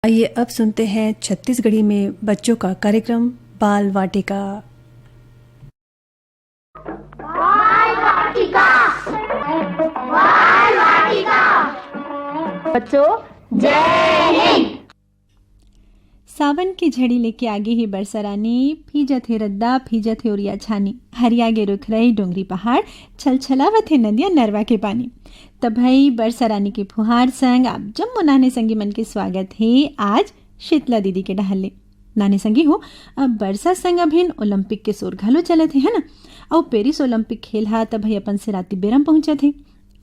आइए अब सुनते हैं छत्तीसगढ़ी में बच्चों का कार्यक्रम बाल वाटिका। बाल वाटिका, बाल वाटिका। बच्चों जय हिंद। सावन की झड़ी लेके आगे ही बरसरानी, फीजत है रद्दा फीजत है उरिया छानी, हरियागे रुख रही डोंगरी पहाड़, छलछलावत है नदिया नरवा के पानी। तब भाई बरसरानी के फुहार संग आप जम्मो नाने संगी मन के स्वागत है आज शीतला दीदी के डहले। नाने संगी हो अब बरसा संग अभिन ओलंपिक के सोर घलो चलत है ना, और पेरिस ओलंपिक खेल हा तब भाई अपन से राती बेरम पहुंचा थे।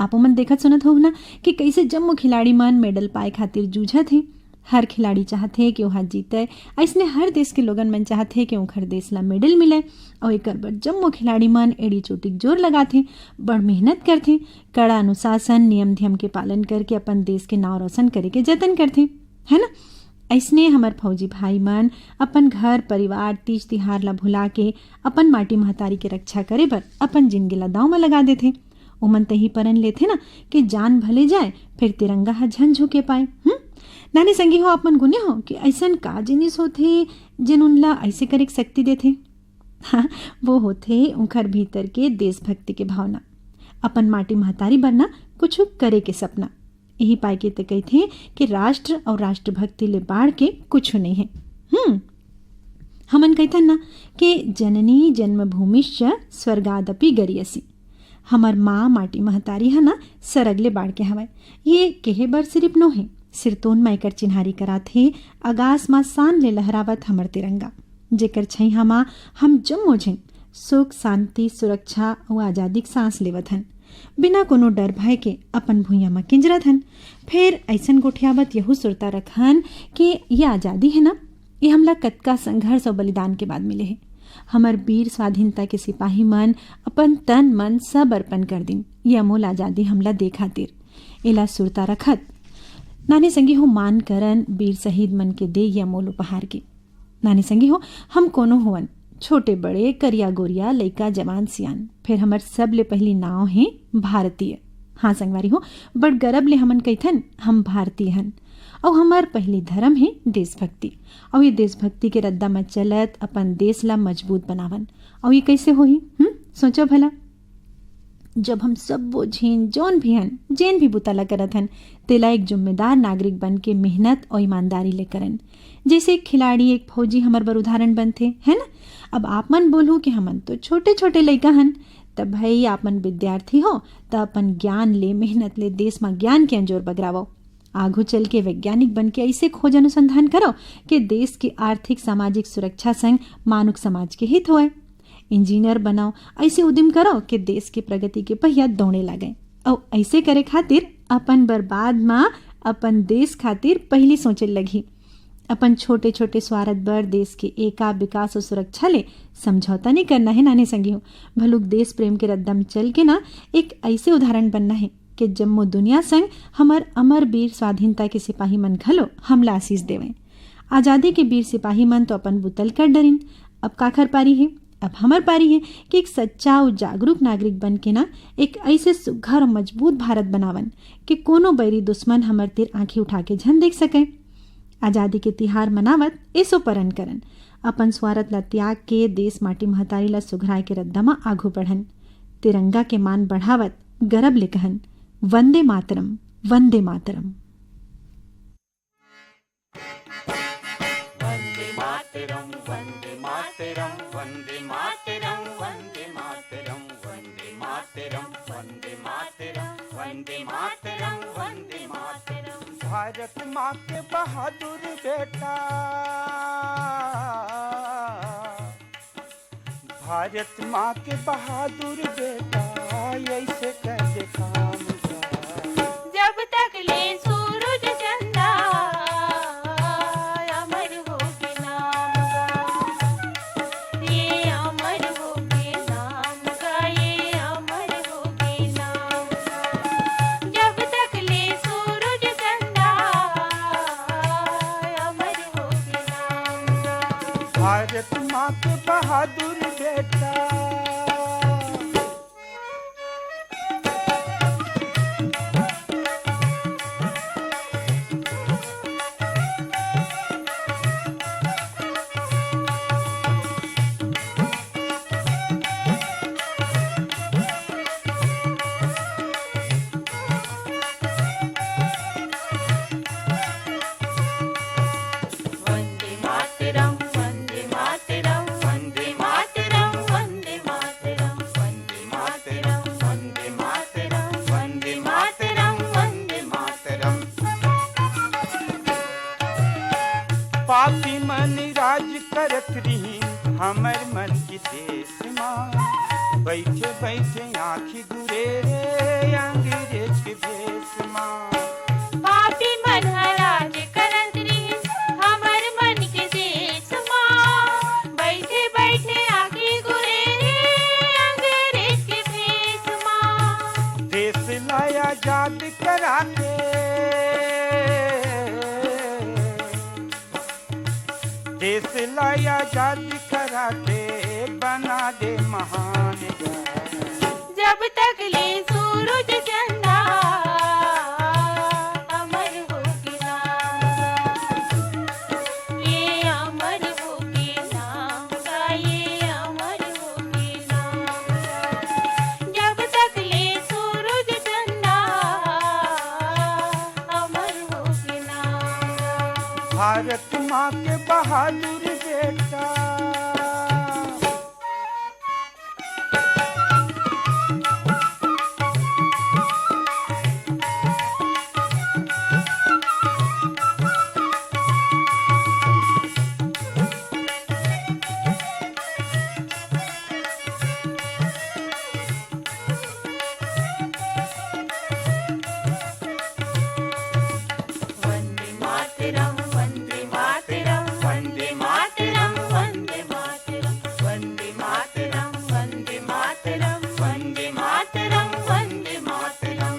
आपो मन देखत सुनत हो ना कि कैसे जम्मो खिलाड़ी मन मेडल पाए खातिर जूझत है। हर खिलाड़ी चाहते कि वहाँ जीते, ऐसने हर देश के लोगन मन चाहते कि उखर देश ला मेडल मिले, और एक बर जम्मो खिलाड़ी मन एड़ी चोटी जोर लगाते, बड़ मेहनत करते, कड़ा अनुशासन नियम धियम के पालन करके अपन देश के नाव रोशन करे के जतन करते, है ना। ऐसने हमार फौजी भाई मन अपन घर परिवार तीज तिहार ला भुला के अपन माटी महतारी के रक्षा करे बर अपन जिंदगी ला दाव में लगा देते। ओमन तही परन लेते ना कि जान भले जाए फिर तिरंगा हा झन झुके पाए। नानी संगी हो आप मन गुने हो कि ऐसन का जिनिस होथे जिन उनला ऐसे करे शक्ति देथे। हाँ, वो होथे उनकर भीतर के देशभक्ति के भावना, अपन माटी महतारी बनना, कुछ करे के सपना। यही पाए के ते कहते कि राष्ट्र और राष्ट्रभक्ति ले बाढ़ के कुछ नहीं है। हमन कहते ना कि जननी जन्मभूमिश्च स्वर्गादपि गरियसी। हमर माँ माटी महतारी है ना सरगले बाढ़ के हवाए, ये केहे बर सिर्फ नो है, सिरतोन मायकर चिन्हारी करा थे आगास माँ सान ले लहरावत हमर तिरंगा, जेकर छैहा माँ हम जम्मो झन सुख शांति सुरक्षा और आज़ादी के सांस लेवत हन, बिना कोनो डर भय के अपन भुइया में किंजरत हन। फिर ऐसन गोठियावत यहू सुरता रखन कि ये आज़ादी है ना, ये हमला कतका संघर्ष और बलिदान के बाद मिले है। हमर वीर स्वाधीनता के सिपाही मन अपन तन मन सब अर्पण कर दिन ये अमोल आज़ादी हमला दे खातिर। एला सुरता रखत नानी संगी हो मान करन वीर शहीद मन के दे ये अमोल उपहार के। नानी संगी हो हम कोनो होवन छोटे बड़े करिया गोरिया लइका जवान सियान, फिर हमर सब ले पहली नाव है भारतीय। हाँ संगवारी हो बड़ गर्व ले हमन कहथन हम भारतीय हन, और हमार पहली धर्म है देशभक्ति, और ये देशभक्ति के रद्दा में चलत अपन देश ला मजबूत बनावन। और ये कैसे होही सोचो भला, जब हम सब वो झेन जौन भी हन जेन भी बुताला करत हन तेला एक जिम्मेदार नागरिक बन के मेहनत और ईमानदारी ले करन। जैसे एक खिलाड़ी एक फौजी हमर बर उदाहरण बनथे, है ना। अब आप मन बोलूँ कि हमन तो छोटे छोटे लइका हन, तब भाई आप मन विद्यार्थी हो तो अपन ज्ञान ले मेहनत ले देश में ज्ञान के अंजोर बगरावो। आगू चल के वैज्ञानिक बन के ऐसे खोज अनुसंधान करो कि देश की आर्थिक सामाजिक सुरक्षा संग मानव समाज के हित होए। इंजीनियर बनाओ, ऐसे उद्यम करो कि देश की प्रगति के पहिया दौड़े लगे, और ऐसे करे खातिर अपन बर्बाद माँ अपन देश खातिर पहली सोचे लगी। अपन छोटे छोटे स्वार्थ बर देश के एका विकास और सुरक्षा ले समझौता नहीं करना है नाने संगी हो। भलुक देश प्रेम के रद्दम चल के ना एक ऐसे उदाहरण बनना है कि जम्मो दुनिया संग हमर अमर वीर स्वाधीनता के सिपाही मन घलो हमला आशीष देवें। आज़ादी के वीर सिपाही मन तो अपन बुतल कर डरिन, अब काखर पारी है, अब हमर पारी है कि एक सच्चा और जागरूक नागरिक बन के ना एक ऐसे सुघर और मजबूत भारत बनावन कि कोनो बैरी दुश्मन हमर तिर आंखें उठा के झन देख सके। आज़ादी के तिहार मनावत ऐसो परन करन, अपन स्वार्थ ला त्याग के देश माटी महतारी ला सुघराए के रद्दमा आगू बढ़न, तिरंगा के मान बढ़ावत गरब ले कहन वंदे मातरम वंदे मातरम। वंदे मातरम वंदे मातरम वंदे मातरम वंदे मातरम वंदे मातरम वंदे मातरम वंदे मातरम वंदे मातरम। भारत माँ के बहादुर बेटा, भारत माँ के बहादुर बेटा, ऐसे कैसे काम का जब तक ले सूरज चंदा अमर हो के नाम का, ये अमर हो के नाम का, ये अमर हो के नाम का। जब तक ले सूरज चंदा अमर हो के नाम का। भारत माँ के बहादुर बेटा। पापी मन राज करत रही हमर मन की देश माँ। बैठे बैठे आँखी गुरे रे अंग्रेज के भेष माँ। पापी मन राज करत रही हमर मन के देश माँ। बैठे बैठे आगे गुरे अंग्रेज के भेष माँ। देश लाया आजाद करा के, देश लाया आजाद करा के बना दे महान गाय। जब तक ले सूरज चंदा अमर होके नाम गा। ये अमर होके नाम गा, ये अमर होके नाम गा। जब तक ले सूरज चंदा अमर होके नाम गा। भारत माँ के बहादुर बेटा, वंदे मातरम वंदे मातरम वंदे मातरम वंदे मातरम वंदे मातरम वंदे मातरम वंदे मातरम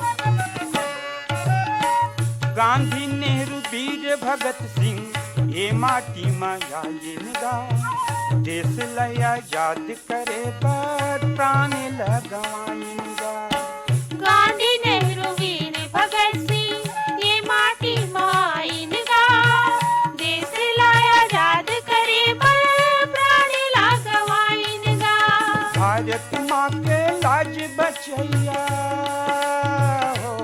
वंदे मातरम। गांधी नेहरू वीर भगत सिंह ये माटी माया ये निगा। देश लया आजाद करे पर प्राण लगवाएंगा। गांधी नेहरू वीर भगत सिंह ये माटी माइन गा। देश लाया आजाद करे पर प्राण लगवाइन गा। भारत माँ के लाज बचैया हो,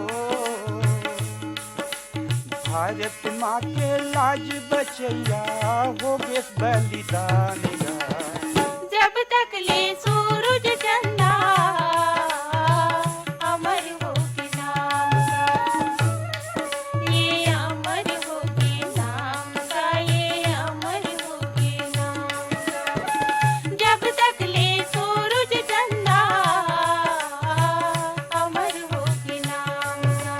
भारत माँ के लाज बचैया हो गए बलिदान गा। जब तक ले सूरज चंदा अमर होके नाम गा। ये अमर होके नाम गा, ये अमर होके नाम गा। जब तक ले सूरज चंदा अमर होके नाम गा।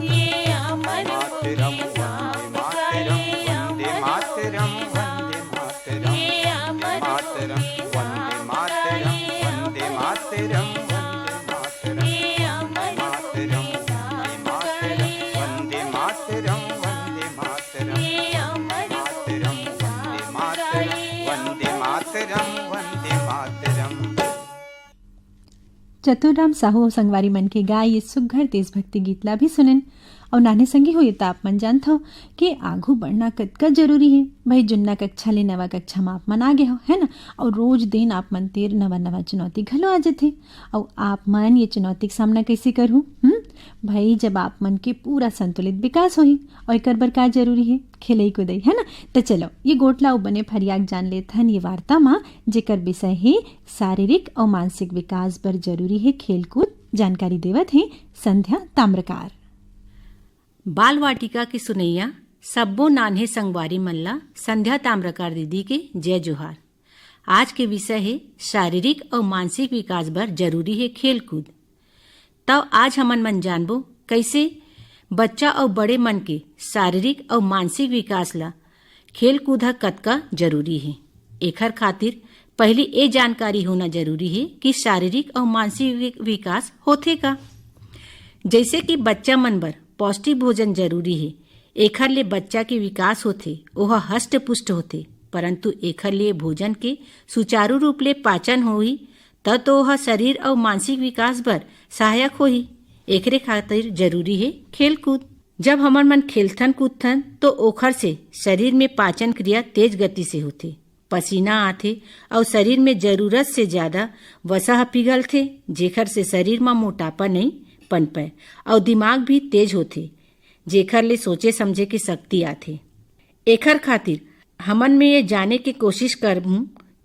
ये अमर होके नाम गा, ये वंदे अमर मातरम होके वंदे नाम मातरम ये अमर मातरम वंदे मातरम वंदे मातरम वंदे मातरम ये अमर मातरम वंदे मातरम वंदे मातरम ये अमर मातरम वंदे मातरम वंदे मातरम वंदे मातरम। चतुराम साहू संगवारी मन के गाय ये सुघर देशभक्ति गीत ला भी सुनन और नाने संगी हुए तो आप मन जानत हो कि आघू बढ़ना कतका जरूरी है। भाई जुन्ना कक्षा ले नवा कक्षा में आप मन आगे हो है ना, और रोज दिन आप मन तेर नवा नवा चुनौती घलो आ जाते। और आप मन ये चुनौती का सामना कैसे करूँ भाई, जब आप मन के पूरा संतुलित विकास होही और एक बर का जरूरी है खेलई कूदई है ना। तो चलो ये गोटला उ बने फरियाक जान लेत हन ये वार्ता माँ, जेकर विषय है शारीरिक और मानसिक विकास बर जरूरी है खेलकूद। जानकारी देवत है संध्या ताम्रकार। बाल वाटिका की सुनैया सब्बो नान्हे संगवारी मल्ला संध्या ताम्रकार दीदी के जय जोहार। आज के विषय है शारीरिक और मानसिक विकास बर जरूरी है खेलकूद। तब आज हमन मन जानबो कैसे बच्चा और बड़े मन के शारीरिक और मानसिक विकास ला खेलकूद ह कतका जरूरी है। एखर खातिर पहली ये जानकारी होना जरूरी है कि शारीरिक और मानसिक विकास होथे का। जैसे कि बच्चा मन बर पौष्टिक भोजन जरूरी है, एखर ले बच्चा के विकास होथे, ओह हष्ट पुष्ट होथे। परंतु एखर लिए भोजन के सुचारू रूप ले पाचन होही त तो ओह शरीर और मानसिक विकास बर सहायक होही। एकरे खातिर जरूरी है खेलकूद। जब हमन मन खेलथन कूदथन तो ओखर से शरीर में पाचन क्रिया तेज गति से होथे, पसीना आथे और शरीर में जरूरत से ज्यादा वसा पिघलथे, जेखर से शरीर में मोटापा नहीं पनपे और दिमाग भी तेज होथे, जेखर ले सोचे समझे की शक्ति आथे। एखर खातिर हमन में ये जाने की कोशिश करहूं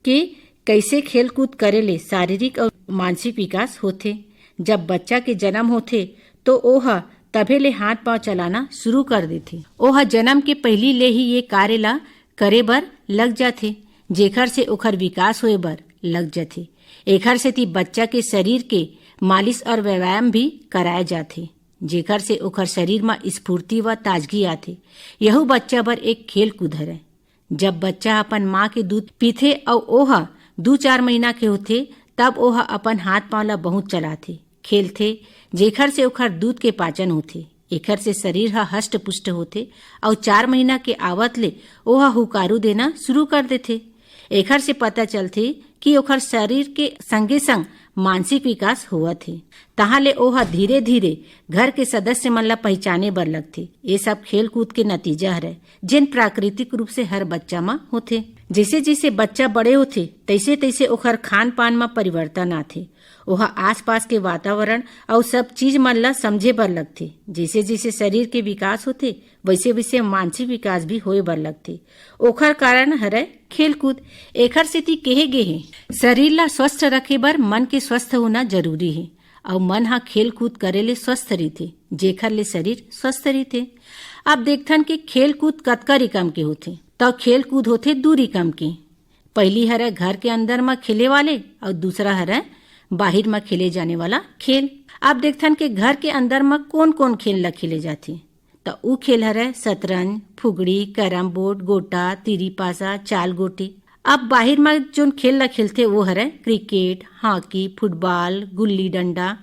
कि कैसे खेल कूद करे ले शारीरिक और मानसिक विकास होथे। जब बच्चा के जन्म होथे तो ओह तभे ले हाथ पांव चलाना शुरू कर देथे। ओहा जन्म के पहली ले ही ये कार्य ला करे बर लग जाथे, जेखर से ओखर विकास होए बर लग जाथे। एखर सेती बच्चा के शरीर के मालिश और व्यायाम भी कराए जाथे, जेखर से ओखर शरीर में स्फूर्ति व ताजगी आथे। यहू बच्चा बर एक खेल कूद हरय। जब बच्चा अपन माँ के दूध पीथे और ओहा 2-4 महीना के होथे तब ओहा अपन हाथ पांव ला बहुत चलाथे, खेलथे, जेखर से ओखर दूध के पाचन होथे। एखर से शरीर हा हष्ट पुष्ट होथे और 4 महीना के आवत ले ओहा हुकारू देना शुरू कर देथे। एखर से पता चलथे कि ओखर शरीर के संगे संग मानसिक विकास होवत हे। तहाँ ले ओहा धीरे धीरे घर के सदस्य मन ला पहचाने बर लगथे। ये सब खेल कूद के नतीजा हरय, जिन प्राकृतिक रूप से हर बच्चा में होथे। जैसे जैसे बच्चा बड़े होथे तैसे तैसे ओखर खान पान में परिवर्तन आथे। ओहा आसपास के वातावरण और सब चीज मन ला समझे बर लगथे। जैसे जैसे शरीर के विकास होथे वैसे वैसे मानसिक विकास भी होए बर लगथे। ओखर कारण हरय खेल कूद। एखर सेती केहे गे हे शरीर ला स्वस्थ रखे बर मन के स्वस्थ होना जरूरी है और मन हा खेल कूद करे ले स्वस्थ रहिथे, जेखर ले शरीर स्वस्थ रहिथे। अब देखथन कि खेल कूद कतका रिकम के होथे। तो खेल कूद होथे 2 रिकम के। पहली हरय घर के अंदर में खेले वाले और दूसरा हरय बाहर में खेले जाने वाला खेल। अब देखथन के घर के अंदर में कौन कौन खेल ला खेले जाथे। तो ऊ खेल हरय शतरंज, फुगड़ी, कैरम बोर्ड, गोटा, तिरी पासा, चाल गोटी। अब बाहर में जो खेल ला खेलते वो हरय cricket, hockey, football, gulli danda,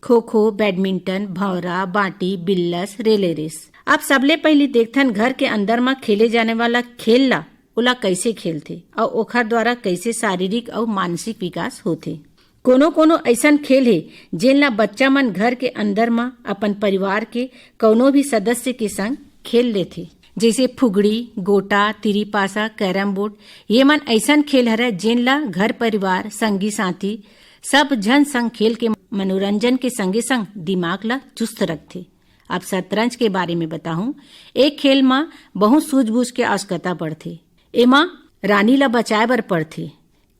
kho kho, badminton, भंवरा, बाटी, बिल्लस, रेले रेस। अब सबले पहले देखथन घर के अंदर में खेले जाने वाला खेल ला ओला कैसे खेलथे और ओखर द्वारा कैसे शारीरिक और मानसिक विकास होथे। कोनो कोनो ऐसन खेल है जेन ला बच्चा मन घर के अंदर में अपन परिवार के कोनो भी सदस्य के संग खेल लेथे। जैसे फुगड़ी, गोटा, तिरी पासा, कैरम बोर्ड। ये मन ऐसन खेल हरय जेन ला घर परिवार, संगी साथी सब जन संग खेल के मनोरंजन के संगे संग दिमाग ला चुस्त रखथे। अब शतरंज के बारे में बताऊं। एक खेल में बहुत सूझबूझ के आवश्यकता पड़थे। एमा रानी ला बचाए बर पड़थे।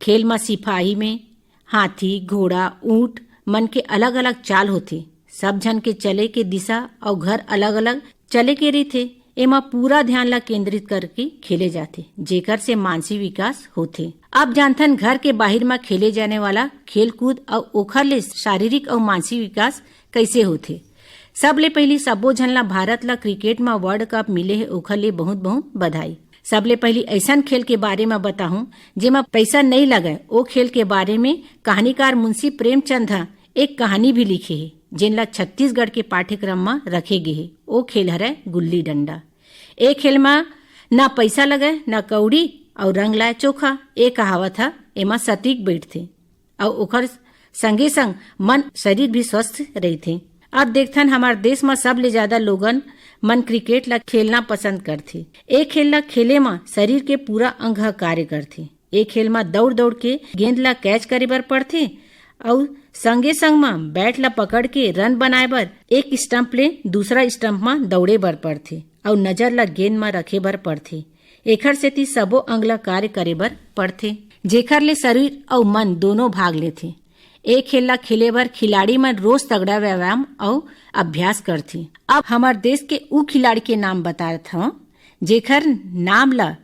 खेल में सिपाही में हाथी, घोड़ा, ऊंट मन के अलग अलग चाल होथे। सब जन के चले के दिशा और घर अलग अलग चले के रहिथे। एमा पूरा ध्यान ला केंद्रित करके खेले जाथे, जेकर से मानसिक विकास होथे। अब जानथन घर के बाहर में खेले जाने वाला खेल कूद और ओखर ले शारीरिक और मानसिक विकास कैसे होथे। सबले पहली सबो झन ला भारत ला क्रिकेट में वर्ल्ड कप मिले है, ओखर ले बहुत बहुत बधाई। सबले पहली ऐसा खेल के बारे में बताऊं जेमा पैसा नहीं लगे। ओ खेल के बारे में कहानीकार मुंशी प्रेमचंद एक कहानी भी लिखे है, जिन ला छत्तीसगढ़ के पाठ्यक्रम में रखे गए है। ओ खेल हरय गुल्ली डंडा। ए खेल में ना पैसा लगे ना कौड़ी और रंग लाए चोखा। ए कहावत है एमा सटीक बैठथे और ओखर संगे संग मन शरीर भी स्वस्थ रहथे। अब देखथन हमार देश में सबले ज्यादा लोगन मन क्रिकेट ला खेलना पसंद करथे। ए खेल ला खेले में शरीर के पूरा अंग कार्य करथे। ए खेल में दौड़ दौड़ के गेंद ला कैच करे बर पड़थे और संगे संग में बैट ला पकड़ के रन बनाए बर एक स्टंप ले दूसरा स्टंप में दौड़े बर पड़थे और नजर ला गेंद में रखे बर पड़थे। एखर सेती सबो अंग ला कार्य करे बर पड़थे, जेखर ले शरीर और मन दोनों भाग लेथे। ए खेल ला खेले बर खिलाड़ी मन रोज तगड़ा व्यायाम और अभ्यास करथे। अब हमार देश के ऊ खिलाड़ी के नाम बतात हूं जेखर नाम ला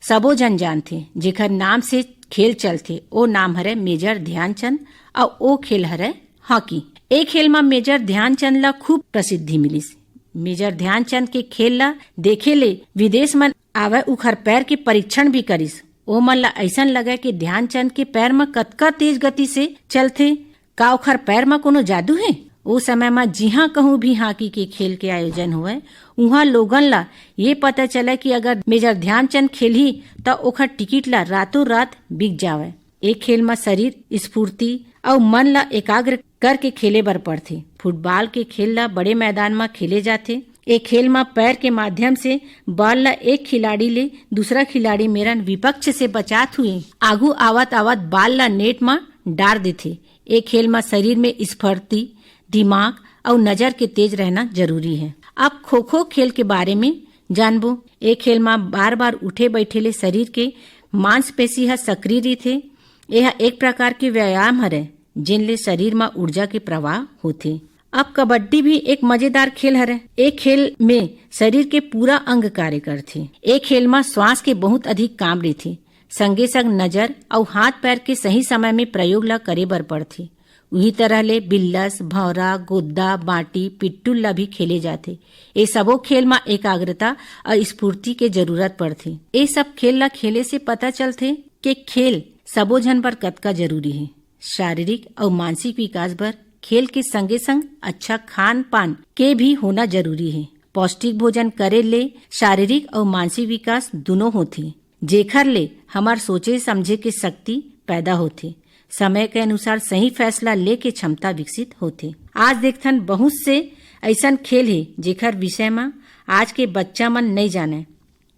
सबो जन जानथे, जेखर नाम से खेल चलथे। ओ नाम हरय मेजर ध्यानचंद और ओ खेल हरय हॉकी। ए खेल में मेजर ध्यानचंद ला खूब प्रसिद्धि मिलिस। मेजर ध्यानचंद के खेल ला देखे ले विदेश मन आवे उखर पैर के परीक्षण भी करिस। ओ मन ला ऐसन लगे कि ध्यानचंद के पैर में कतका तेज गति से चलथे। का ओखर पैर में कोनो जादू है। ओ समय में जिहा कहूँ भी हॉकी के खेल के आयोजन हुए उहाँ लोगन ला ये पता चले कि अगर मेजर ध्यानचंद खेलही तो ओखर टिकट ला रातों रात बिक जावे। एक खेल में शरीर स्फूर्ति और मन ला एकाग्र करके खेले बर पड़थे। फुटबॉल के खेल ला बड़े मैदान में खेले जाथे। एक खेल में पैर के माध्यम से बॉल ला एक खिलाड़ी ले दूसरा खिलाड़ी मेरन विपक्ष से बचात हुए आगू आवत आवत बॉल ला नेट में डार देथे। एक खेल में शरीर में स्फूर्ति, दिमाग और नजर के तेज रहना जरूरी है। अब खो खो खेल के बारे में जानबो। एक खेल में बार बार उठे बैठे ले शरीर के मांसपेशी है सक्रिय रहिथे। यह एक प्रकार के व्यायाम हरे जिन ले शरीर में ऊर्जा के प्रवाह होथे। अब कबड्डी भी एक मजेदार खेल हरे। एक खेल में शरीर के पूरा अंग कार्य करथे। एक खेल में श्वास के बहुत अधिक काम रही, संगे संग नजर और हाथ पैर के सही समय में प्रयोग ला करे बर पड़थे। उही तरह ले बिल्लस, भौरा, गोद्दा, बाटी, पिट्टूल ला भी खेले जाते। ये सबो खेल में एकाग्रता और स्फूर्ति के जरूरत पड़थे। ये सब खेल ला खेले से पता चलथे कि खेल सबो जन बर कतका जरूरी है। शारीरिक और मानसिक विकास बर खेल के संगे संग अच्छा खान पान के भी होना जरूरी है। पौष्टिक भोजन करे ले शारीरिक और मानसिक विकास दोनों होते, जेखर ले हमार सोचे समझे के शक्ति पैदा होते। समय के अनुसार सही फैसला ले के क्षमता विकसित होते। आज देखथन बहुत से ऐसन खेल है जेखर विषय में आज के बच्चा मन नहीं जाने।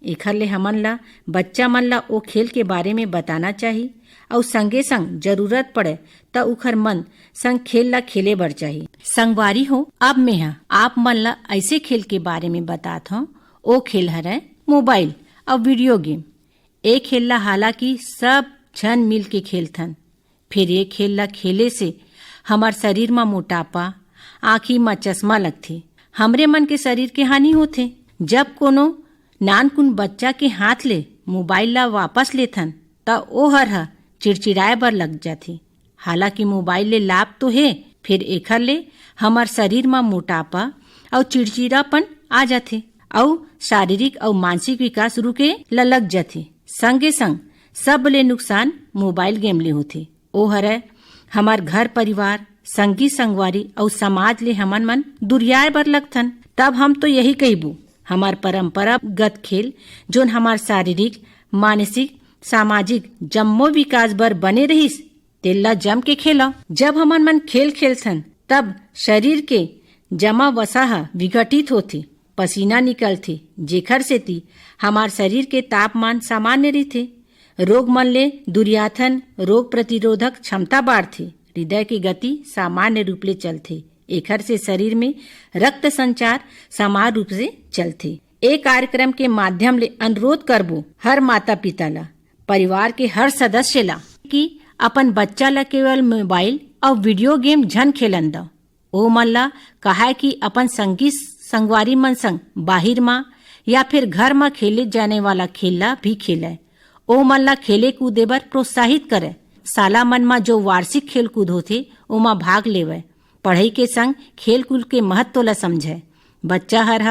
एखर ले हमन ला बच्चा मन ला ओ खेल के बारे में बताना चाहिए और संगे संग जरूरत पड़े त उखर मन संग खेल ला खेले बर चाहिए। संगवारी हो, अब मैं आप मन ला ऐसे खेल के बारे में बातात हूँ। ओ खेल हरे मोबाइल और वीडियो गेम। ए खेल ला हालांकि सब जन मिल के खेलथन, फिर ये खेल ला खेले से हमार शरीर में मोटापा, आँखी में चश्मा लगथे, हमरे मन के शरीर के हानि होथे। जब कोनो नानकुन बच्चा के हाथ ले मोबाइल ला वापस लेथन त ओ हर चिड़चिड़ाए बर लग जाथे। हालांकि मोबाइल ले लाभ तो है, फिर एखर ले हमार शरीर में मोटापा और चिड़चिड़ापन आ जाथे और शारीरिक और मानसिक विकास रुके लग जाथे। संगे संग सब ले नुकसान मोबाइल गेम ले होथे। ओ हरे हमार घर परिवार, संगी संगवारी और समाज ले हमन मन दुरियाए बर लगथन। तब हम तो यही कहबू, हमार परंपरागत खेल जोन हमार शारीरिक, मानसिक, सामाजिक जम्मो विकास बर बने रहिस तेल्ला जम के खेला। जब हमन मन खेल खेलथन तब शरीर के जमा वसा विघटित होथे, पसीना निकलथे, जेखर सेती हमार शरीर के तापमान सामान्य रहथे। रोग मन ले दुरियाथन, रोग प्रतिरोधक क्षमता बाढ़थे, हृदय की गति सामान्य रूप ले चलथे। एखर से शरीर में रक्त संचार समान रूप से चलथे। एक कार्यक्रम के माध्यम ले अनुरोध करबो हर माता पिता ला, परिवार के हर सदस्य ला कि अपन बच्चा ला केवल मोबाइल और वीडियो गेम झन खेलन द। ओ मन ला कहा कि अपन संगी संगवारी मन संग बाहिर माँ या फिर घर में खेले जाने वाला खेला भी खेले। ओ मन ला खेले कूदे बर प्रोत्साहित करे। साला मन में जो वार्षिक खेल कूद होथे ओमा भाग लेवे। पढ़ाई के संग खेल कूद के महत्व ला समझे। बच्चा हर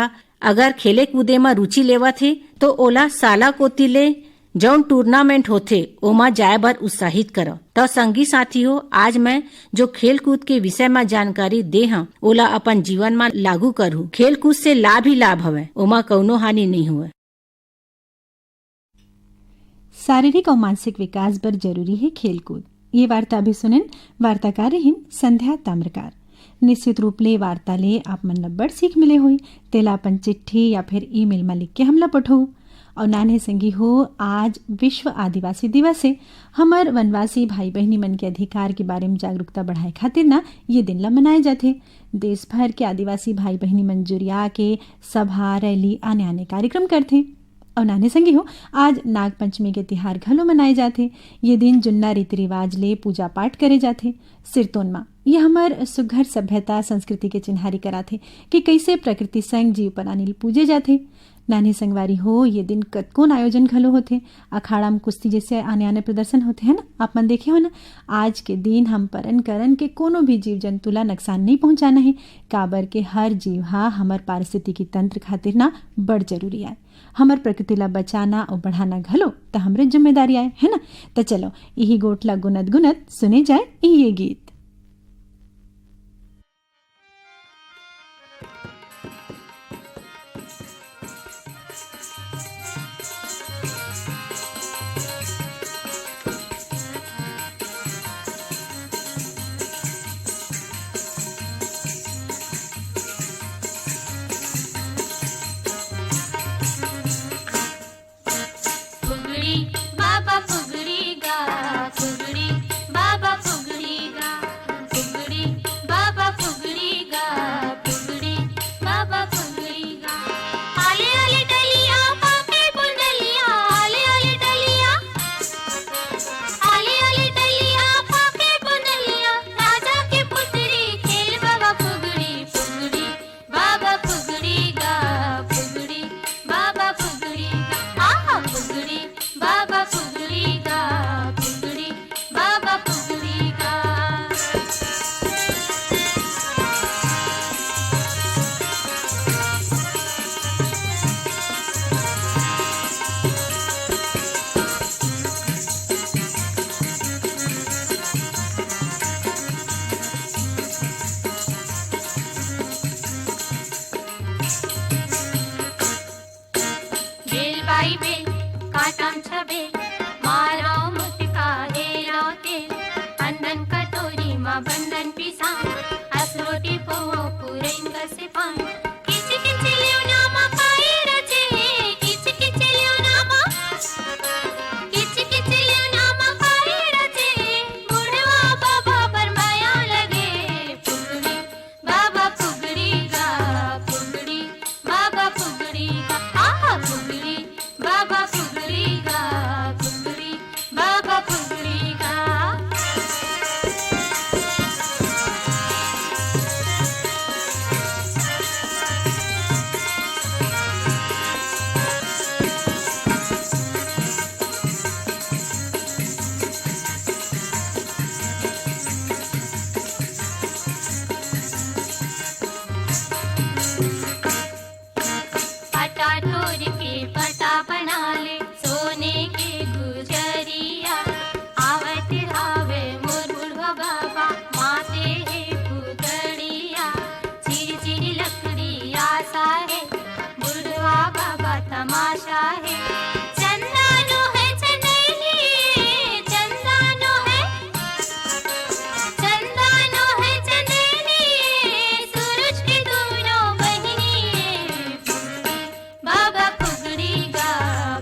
अगर खेले कूदे में रुचि लेवत है तो ओला साला कोती ले जौन टूर्नामेंट होथे ओमा जाए बर उत्साहित करो। तो संगी साथी हो, आज मैं जो खेल कूद के विषय में जानकारी दे हूँ ओला अपन जीवन में लागू करूँ। खेल कूद से लाभ ही लाभ हवे, ओमा कौनो हानि नहीं हुए। शारीरिक और मानसिक विकास बर जरूरी है खेलकूद। ये वार्ता भी सुनेन वार्ताकार रहीन संध्या ताम्रकार। निश्चित रूप ले वार्ता ले आप मन ला बड़ सीख मिले हुई। तेला अपन चिट्ठी या फिर ईमेल में लिख के हमला पठो। और नाने संगी हो, आज विश्व आदिवासी दिवस है। हमार वनवासी भाई बहनी मन के अधिकार के बारे में जागरूकता बढ़ाए खातिर ना ये दिन ला मनाए जाते। देश भर के आदिवासी भाई बहनी मन जुरिया के सभा, रैली, आने आने कार्यक्रम करते। और नाने संगी हो, आज नाग पंचमी के तिहार घलो मनाए जाते। ये दिन जुन्ना रीति रिवाज ले पूजा पाठ करे जाते। सिरतोन माँ ये हमार सुघर सभ्यता संस्कृति के चिन्हारी कराथे कि कैसे प्रकृति संग जीव प्राणी पूजे जाते। नानी संगवारी हो, ये दिन कतकोन आयोजन घलो होते। अखाड़ा में कुश्ती जैसे आने आने प्रदर्शन होते हैं ना, आप मन देखे हो ना। आज के दिन हम परन करन के कोनो भी जीव जंतु ला नुकसान नहीं पहुंचाना है। काबर के हर जीव हमार पारिस्थितिकी तंत्र खातिर ना बड़ जरूरी है। हमार प्रकृति ला बचाना और बढ़ाना घलो तो हमरे जिम्मेदारी आए है ना। तो चलो यही गोटला गुनत गुनत सुने जाए ये गीत। फुगड़ी बाबा फुगड़ी गा, फुगड़ी बाबा फुगड़ी गा। आई बेल काटम छबेल माराव मुटका हेराव तेल अंदन कटोरी मा बंधन पिसा असरोटी पोहो पुरेन गसे पान किच किच लियो नामा पाई रचे किच किच लियो नामा पाई रचे बुढ़वा बाबा पर माया लगे पुगड़ी बाबा पुगड़ी गा पुगड़ी बाबा पुगड़ी गा आहा पुगड़ी बाबा पुगड़ी गा पुगड़ी बाबा पुगड़ी गा पटा तोड़ के पटा बना ले सोने के गुजरिया आवत हावे मोर बुढ़वा बाबा माते है पुतड़िया चिर चिर लकड़ी आशा है बुढ़वा बाबा तमाशा है चंदानो है चंदेली चंदानो है चंदेली सूरज की दोनों बहिनी बाबा पुगड़ी गा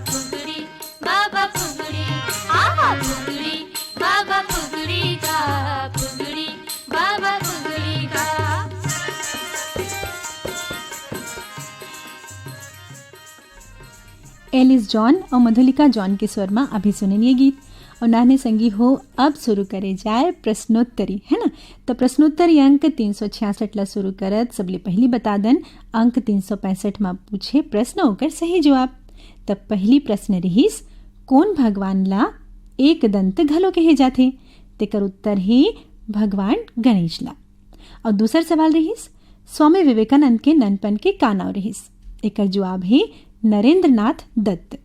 पुगड़ी बाबा पुगड़ी आहा पुगड़ी बाबा पुगड़ी गा पुगड़ी बाबा पुगड़ी गा एलिस जॉन और मधुलिका जॉन के स्वर में अभी सुनेंगे गीत और नाने संगी हो अब शुरू करे जाए प्रश्नोत्तरी है ना। तो प्रश्नोत्तरी अंक 366 ला शुरू करत सबले पहली बता दन अंक 365 में पूछे प्रश्न होकर सही जवाब। तब पहली प्रश्न रहीस कौन भगवान ला एक दंत घलो कहे जाथे तेकर उत्तर ही भगवान गणेश ला। और दूसर सवाल रहीस स्वामी विवेकानंद के ननपन के का नाम रहीस एकर जवाब है नरेंद्रनाथ दत्त।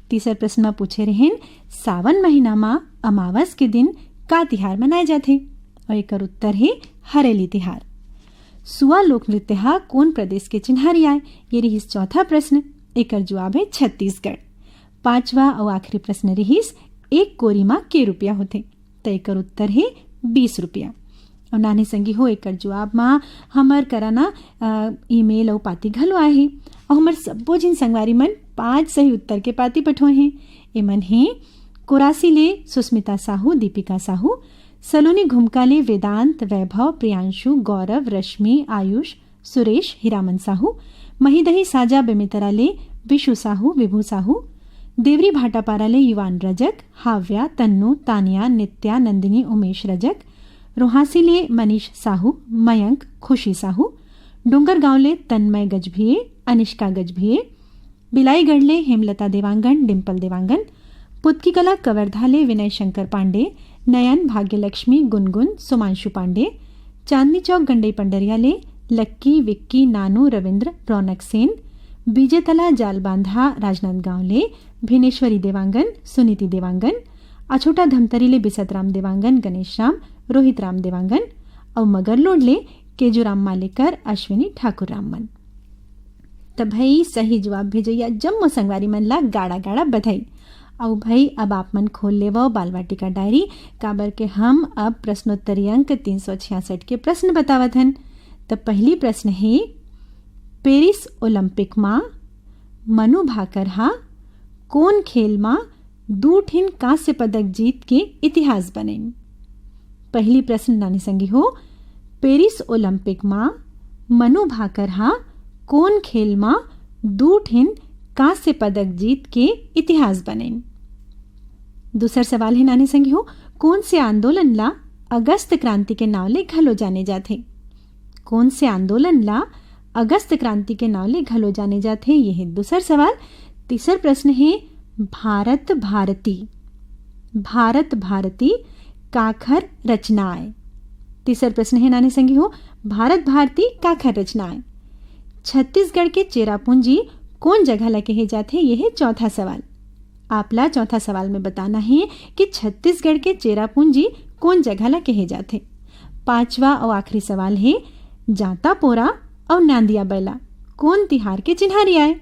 तीसर प्रश्न में पूछे रहें सावन महीना में अमावस के दिन का तिहार मनाए जाते और एकर उत्तर है हरेली तिहार। सुआ लोक नृत्य कौन प्रदेश के चिन्हारी आए ये रहीस चौथा प्रश्न एकर जवाब है छत्तीसगढ़। पांचवा और आखिरी प्रश्न रहीस एक कोरी में के रुपया होते तो एकर उत्तर है 20 रुपया। और नानी संगी हो एकर जवाब में हमर कराना ईमेल और पाती घलो आए हैं और हमर सब्बो जिन संगवारी मन 5 सही उत्तर के पाती पठोए हैं। एमन है कोरासी ले सुस्मिता साहू, दीपिका साहू, सलोनी घुमका ले वेदांत, वैभव, प्रियांशु, गौरव, रश्मि, आयुष, सुरेश, हीरामन साहू, महिदही साजा बेमितरा ले विशु साहू, विभू साहू, देवरी भाटापारा ले युवान रजक, हाव्या, तन्नू, तानिया, नित्या, नंदिनी, उमेश रजक, रोहासी ले मनीष साहू, मयंक, खुशी साहू, डूंगरगांव ले तन्मय गजभिये, अनिष्का गजभिये, बिलाईगढ़ ले हेमलता देवांगन, डिम्पल देवांगन, पुतकी कला कवर्धा ले विनय शंकर पांडे, नयन, भाग्यलक्ष्मी, गुनगुन, सुमांशु पांडे, चांदनी चौक गंडई पंडरिया ले लक्की, विक्की, नानू, रविंद्र, रौनक सेन, बीजेतला जालबांधा राजनांदगांव ले भिनेश्वरी देवांगन, सुनीति देवांगन, अछोटा धमतरी ले बिसतराम देवांगन, गणेश राम, रोहित राम देवांगन और मगरलोड ले केजूराम मालेकर, अश्विनी ठाकुर रामन। तब भाई सही जवाब भेजैया जम्मो संगवारी मन ला गाड़ा गाड़ा बधाई। और भाई अब आप मन खोल लेवो बालवाटिका डायरी काबर के हम अब प्रश्नोत्तरी अंक 366 के प्रश्न बतावत हन। तब पहली प्रश्न है पेरिस ओलंपिक मां मनु भाकर कौन खेल मां 2 ठिन कांस्य पदक जीत के इतिहास बनेन। पहली प्रश्न नानी संगी हो पेरिस ओलंपिक मां मनु भाकर कौन खेल मां 2 ठिन कांस्य पदक जीत के इतिहास बनेन। दूसरा सवाल है नानी संगी हो कौन से आंदोलन ला अगस्त क्रांति के नाव ले घलो जाने जाते। कौन से आंदोलन ला अगस्त क्रांति के नाव ले घलो जाने जाते ये है दूसरा सवाल। तीसरा प्रश्न है भारत भारती, भारत भारती काखर रचनाएं। तीसरा प्रश्न है नानी संगी हो भारत भारती काखर रचनाएं। छत्तीसगढ़ के चेरापूंजी कौन जगह ला कहे जाते ये है चौथा सवाल। आपला चौथा सवाल में बताना है कि छत्तीसगढ़ के चेरापूंजी कौन जगह ला कहे जाते। पांचवा और आखिरी सवाल है जाता पोरा और नांदिया बैला कौन तिहार के चिन्हारी आए।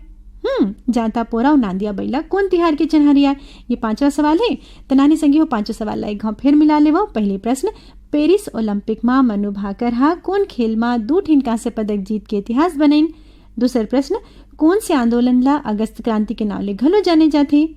जाता पोरा और नांदिया बैला कौन तिहार के चिन्हरिया? ये 5वां सवाल है। तो नानी संगी हो 5 सवाल ला एक घाव फिर मिला ले। पहले प्रश्न, पेरिस ओलंपिक में मनु भाकर हा कौन खेल में 2 ठिन कांस्य पदक जीत के इतिहास बनाइन? दूसर प्रश्न, कौन से आंदोलन ला अगस्त क्रांति के नाम ले घलो जाने जाते?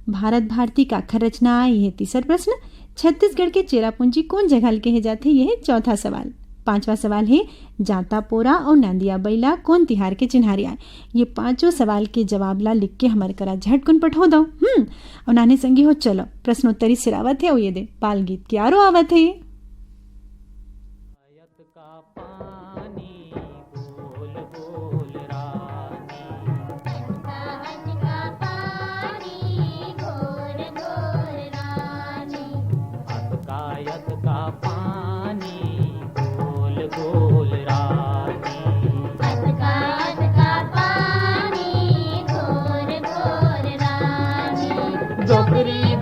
भारत भारती का अक्षर रचना। यह तीसर प्रश्न, छत्तीसगढ़ के चेरापूंजी कौन जगह कहे जाते? यह चौथा सवाल। 5वां सवाल है, जाता पोरा और नांदिया बैला कौन तिहार के चिन्हारिया? ये 5 सवाल के जवाब ला लिख के हमारे करा झटकुन पठो दो। और नानी संगी हो चलो प्रश्नोत्तरी सिरावत है और ये दे बाल गीत की आरो आवत है।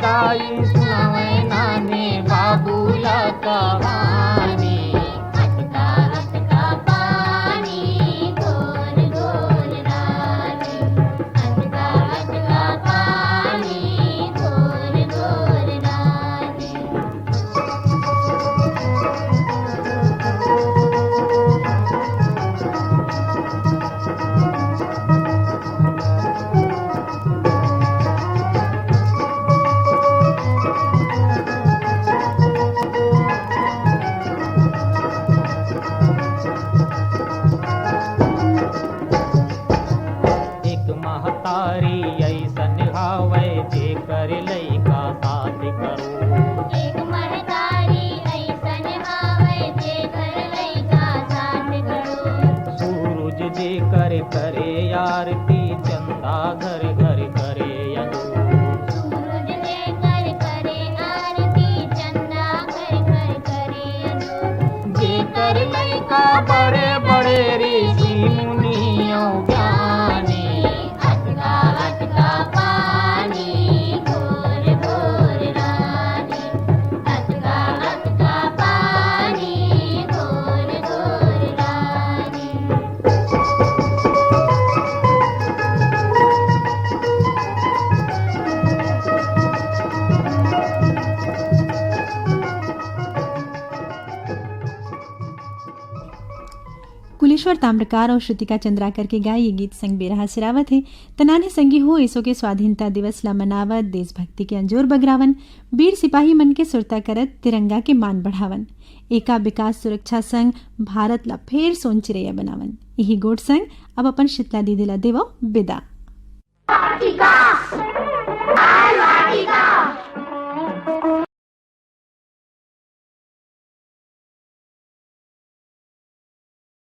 दाई सुनावे नानी बाबूला कहानी। अटका अटका पानी घोर घोर रानी। अटका अटका पानी घोर घोर रानी। करे आरती चंदा घर घर करे सूरज लेकर करे आरती चंदा घर घर करे जे कर लैका बड़े बड़े ऋषि मुनियों ज्ञानी। अटका अटका पानी घोर घोर रानी। अटका अटका पानी घोर घोर रानी। कुलेश्वर ताम्रकार और श्रुतिका चंद्राकर के गाय ये गीत संग बेरहा सिरावत है। तनाने संगी हो इसो के स्वाधीनता दिवस ला मनावत, देशभक्ति के अंजोर बगरावन, वीर सिपाही मन के सुरता करत, तिरंगा के मान बढ़ावन, एका विकास सुरक्षा संघ भारत ला फेर सोन चिरैया बनावन। यही गोट संग अब अपन शीतला दीदी ला देवो विदा।